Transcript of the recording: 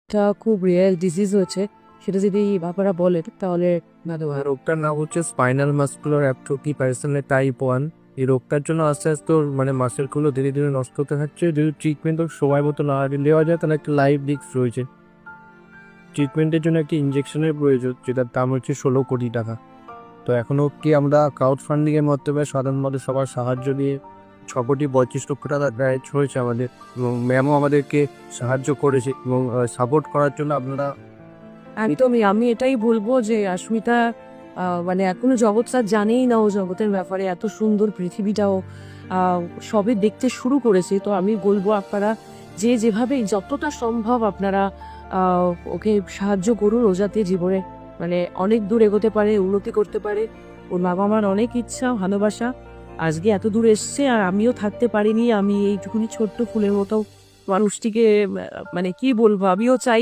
একটা খুব real disease হয়েছে, সেটা যদি আপনারা বলেন তাহলে ভালো হয়। রোগটার নাম হচ্ছে spinal muscular atrophy personal type 1। এই রোগটার জন্য আস্তে আস্তে ওর মাসেলগুলো ধীরে ধীরে নষ্ট হতে থাকছে। যদি ট্রিটমেন্ট ওর সময় মতো না নেওয়া যায় তাহলে একটা লাইফ রিস্ক রয়েছে। ট্রিটমেন্টের জন্য একটি ইঞ্জেকশনের প্রয়োজন, যেটার দাম হচ্ছে 16 কোটি টাকা। তো এখনও অবধি আমরা ক্রাউড ফান্ডিংয়ের মাধ্যমে সাধারণভাবে সবার সাহায্য নিয়ে 6 কোটি 25 লক্ষ টাকা ব্যয় হয়েছে আমাদের, এবং ম্যামও আমাদেরকে সাহায্য করেছে এবং সাপোর্ট করার জন্য আপনারা একদমই আমি এটাই বলবো যে আস্মিতা মানে এখনো জগৎ স্যার জানেই না ও জগতের ব্যাপারে, এত সুন্দর পৃথিবীটাও সবে দেখতে শুরু করেছে। তো আমি বলবো আপনারা যে যেভাবেই যতটা সম্ভব আপনারা ওকে সাহায্য করুন, ও যাতে জীবনে মানে অনেক দূর এগোতে পারে, উন্নতি করতে পারে। ওর বাবা মার অনেক ইচ্ছা ভালোবাসা, আজকে এত দূর এসছে আর আমিও থাকতে পারিনি। আমি এইটুকুনি ছোট্ট ফুলের মতো মানুষটিকে মানে কি বলবো, আমিও চাই